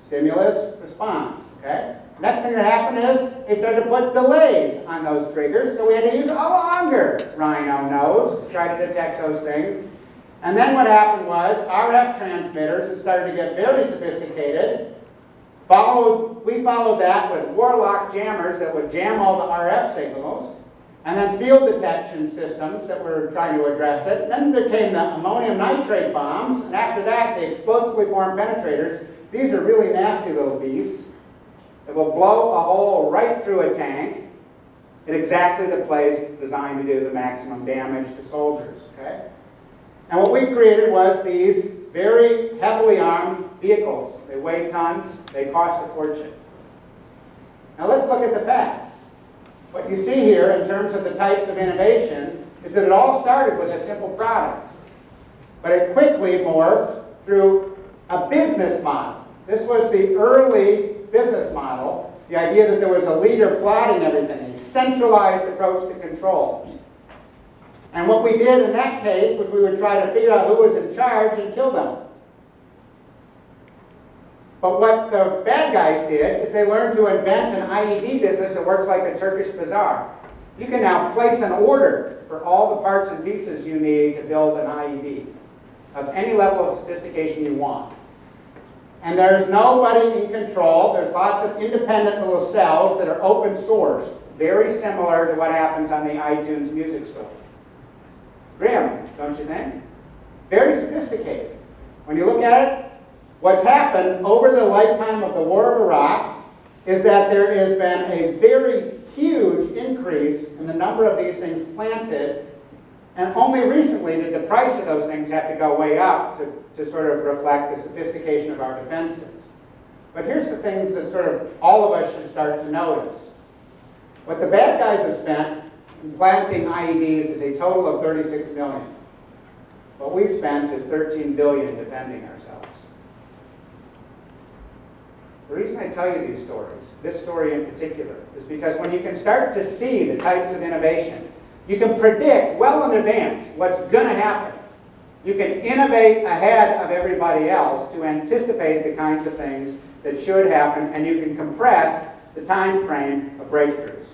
[SPEAKER 1] Stimulus, response. Okay? Next thing that happened is they started to put delays on those triggers, so we had to use a longer rhino nose to try to detect those things. And then what happened was RF transmitters that started to get very sophisticated. We followed that with Warlock jammers that would jam all the RF signals, and then field detection systems that were trying to address it. And then there came the ammonium nitrate bombs, and after that, the explosively formed penetrators. These are really nasty little beasts that will blow a hole right through a tank in exactly the place designed to do the maximum damage to soldiers. Okay? And what we created was these very heavily armed vehicles. They weigh tons, they cost a fortune. Now let's look at the facts. What you see here in terms of the types of innovation is that it all started with a simple product, but it quickly morphed through a business model. This was the early business model, the idea that there was a leader plotting everything, a centralized approach to control. And what we did in that case was we would try to figure out who was in charge and kill them. But what the bad guys did is they learned to invent an IED business that works like a Turkish bazaar. You can now place an order for all the parts and pieces you need to build an IED of any level of sophistication you want. And there's nobody in control. There's lots of independent little cells that are open source, very similar to what happens on the iTunes music store. Grim, don't you think? Very sophisticated. When you look at it, what's happened over the lifetime of the War of Iraq is that there has been a very huge increase in the number of these things planted, and only recently did the price of those things have to go way up to sort of reflect the sophistication of our defenses. But here's the things that sort of all of us should start to notice. What the bad guys have spent in planting IEDs is a total of $36 million. What we've spent is $13 billion defending ourselves. The reason I tell you these stories, this story in particular, is because when you can start to see the types of innovation, you can predict well in advance what's going to happen. You can innovate ahead of everybody else to anticipate the kinds of things that should happen, and you can compress the time frame of breakthroughs.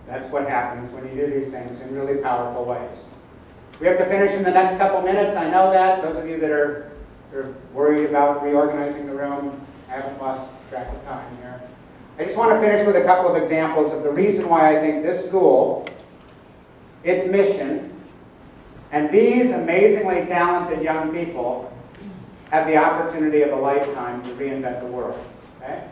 [SPEAKER 1] That's what happens when you do these things in really powerful ways. We have to finish in the next couple minutes. I know that. Those of you that are worried about reorganizing the room, I haven't lost track of time here. I just want to finish with a couple of examples of the reason why I think this school, its mission, and these amazingly talented young people have the opportunity of a lifetime to reinvent the world. Okay?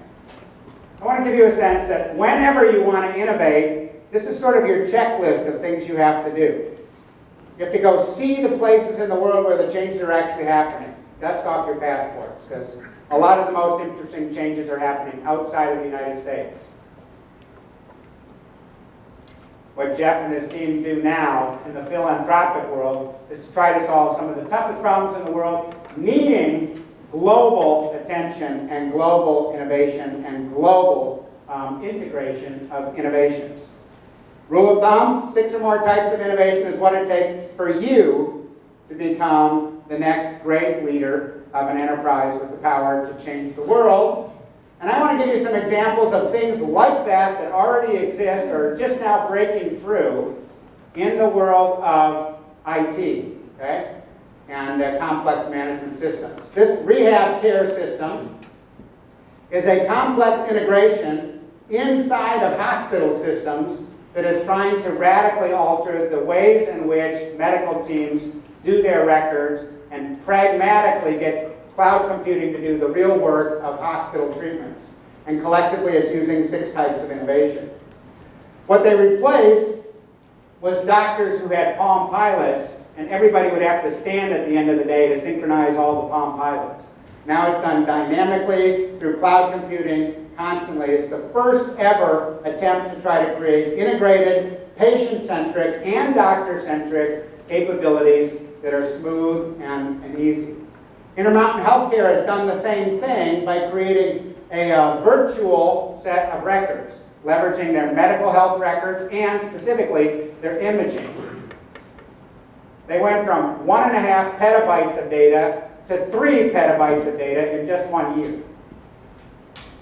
[SPEAKER 1] I want to give you a sense that whenever you want to innovate, this is sort of your checklist of things you have to do. You have to go see the places in the world where the changes are actually happening. Dust off your passports, because a lot of the most interesting changes are happening outside of the United States. What Jeff and his team do now in the philanthropic world is to try to solve some of the toughest problems in the world, needing global attention and global innovation and global integration of innovations. Rule of thumb, 6 or more types of innovation is what it takes for you to become the next great leader of an enterprise with the power to change the world. And I want to give you some examples of things like that that already exist or are just now breaking through in the world of IT, okay? And complex management systems. This rehab care system is a complex integration inside of hospital systems that is trying to radically alter the ways in which medical teams do their records and pragmatically get cloud computing to do the real work of hospital treatments. And collectively it's using 6 types of innovation. What they replaced was doctors who had Palm Pilots, and everybody would have to stand at the end of the day to synchronize all the Palm Pilots. Now it's done dynamically through cloud computing constantly. It's the first ever attempt to try to create integrated, patient-centric and doctor-centric capabilities that are smooth and easy. Intermountain Healthcare has done the same thing by creating a virtual set of records, leveraging their medical health records and specifically their imaging. They went from 1.5 petabytes of data to 3 petabytes of data in just 1 year.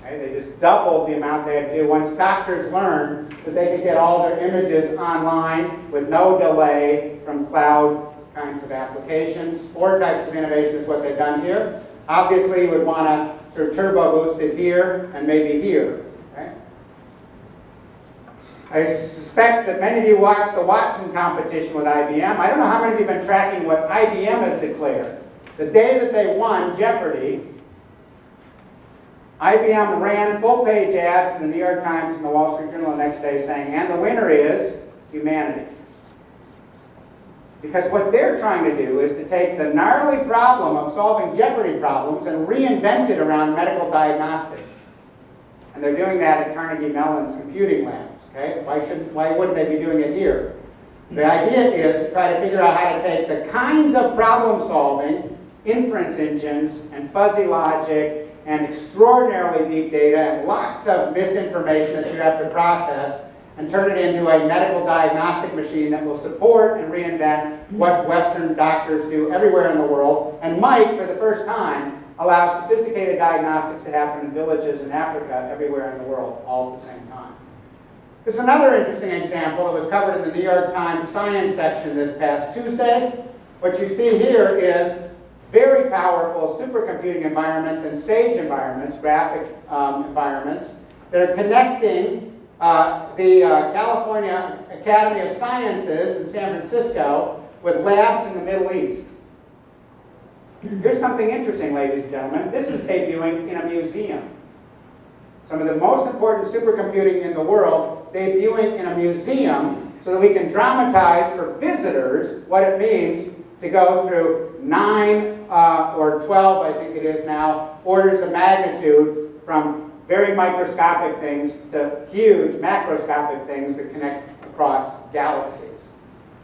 [SPEAKER 1] Okay, they just doubled the amount they had to do once doctors learned that they could get all their images online with no delay from cloud kinds of applications. 4 types of innovation is what they've done here. Obviously, you would want to sort of turbo boost it here and maybe here. Okay? I suspect that many of you watched the Watson competition with IBM. I don't know how many of you have been tracking what IBM has declared. The day that they won Jeopardy, IBM ran full-page ads in the New York Times and the Wall Street Journal the next day saying, and the winner is humanity. Because what they're trying to do is to take the gnarly problem of solving Jeopardy problems and reinvent it around medical diagnostics. And they're doing that at Carnegie Mellon's computing labs. Okay? Why wouldn't they be doing it here? The idea is to try to figure out how to take the kinds of problem solving, inference engines, and fuzzy logic, and extraordinarily deep data, and lots of misinformation that you have to process, and turn it into a medical diagnostic machine that will support and reinvent what Western doctors do everywhere in the world, and might, for the first time, allow sophisticated diagnostics to happen in villages in Africa everywhere in the world, all at the same time. There's another interesting example that was covered in the New York Times Science section this past Tuesday. What you see here is very powerful supercomputing environments and SAGE environments, graphic environments, that are connecting the California Academy of Sciences in San Francisco with labs in the Middle East. Here's something interesting, ladies and gentlemen. This is debuting in a museum. Some of the most important supercomputing in the world debuting in a museum so that we can dramatize for visitors what it means to go through 9 or 12, I think it is now, orders of magnitude from very microscopic things to huge macroscopic things that connect across galaxies.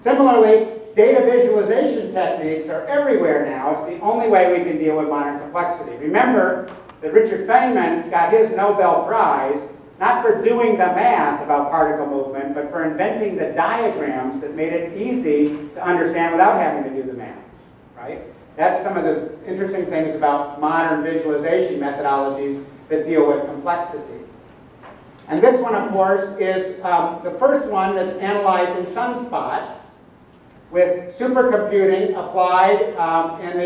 [SPEAKER 1] Similarly, data visualization techniques are everywhere now. It's the only way we can deal with modern complexity. Remember that Richard Feynman got his Nobel Prize not for doing the math about particle movement, but for inventing the diagrams that made it easy to understand without having to do the math, right? That's some of the interesting things about modern visualization methodologies that deal with complexity. And this one, of course, is the first one that's analyzing sunspots with supercomputing applied in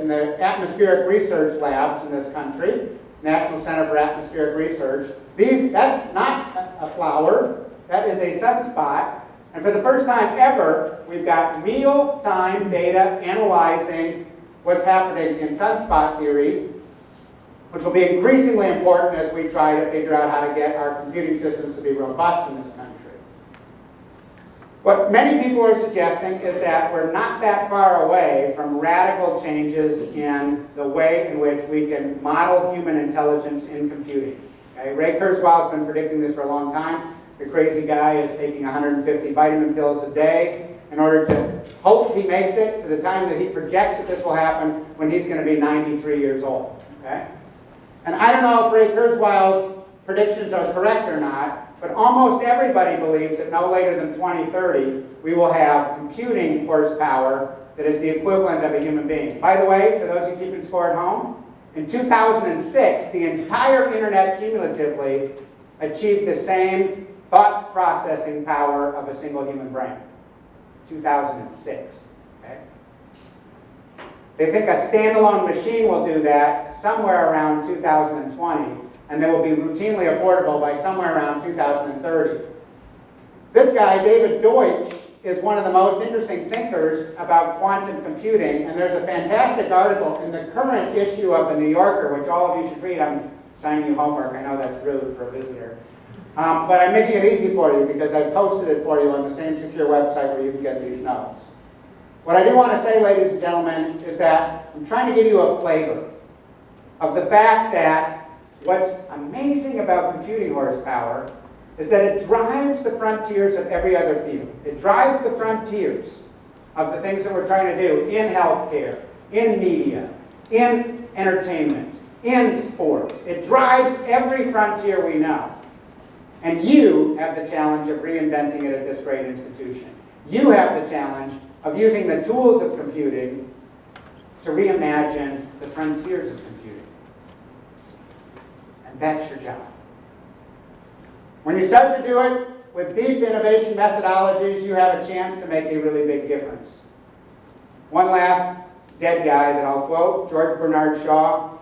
[SPEAKER 1] the atmospheric research labs in this country, National Center for Atmospheric Research. That's not a flower, that is a sunspot. And for the first time ever, we've got real-time data analyzing what's happening in sunspot theory, which will be increasingly important as we try to figure out how to get our computing systems to be robust in this country. What many people are suggesting is that we're not that far away from radical changes in the way in which we can model human intelligence in computing. Okay? Ray Kurzweil's been predicting this for a long time. The crazy guy is taking 150 vitamin pills a day in order to hope he makes it to the time that he projects that this will happen when he's going to be 93 years old. Okay? And I don't know if Ray Kurzweil's predictions are correct or not, but almost everybody believes that no later than 2030 we will have computing horsepower that is the equivalent of a human being. By the way, for those who keep score at home, in 2006 the entire internet cumulatively achieved the same thought processing power of a single human brain. 2006. Okay? They think a standalone machine will do that somewhere around 2020, and they will be routinely affordable by somewhere around 2030. This guy, David Deutsch, is one of the most interesting thinkers about quantum computing, and there's a fantastic article in the current issue of the New Yorker, which all of you should read. I'm assigning you homework. I know that's rude for a visitor. But I'm making it easy for you because I've posted it for you on the same secure website where you can get these notes. What I do want to say, ladies and gentlemen, is that I'm trying to give you a flavor of the fact that what's amazing about computing horsepower is that it drives the frontiers of every other field. It drives the frontiers of the things that we're trying to do in healthcare, in media, in entertainment, in sports. It drives every frontier we know. And you have the challenge of reinventing it at this great institution. You have the challenge of using the tools of computing to reimagine the frontiers of computing. And that's your job. When you start to do it with deep innovation methodologies, you have a chance to make a really big difference. One last dead guy that I'll quote, George Bernard Shaw,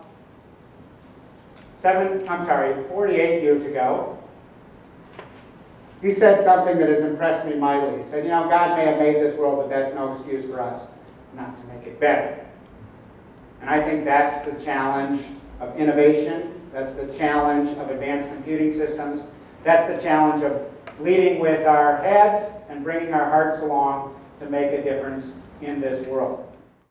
[SPEAKER 1] 48 years ago. He said something that has impressed me mightily. He said, you know, God may have made this world, but that's no excuse for us not to make it better. And I think that's the challenge of innovation. That's the challenge of advanced computing systems. That's the challenge of leading with our heads and bringing our hearts along to make a difference in this world.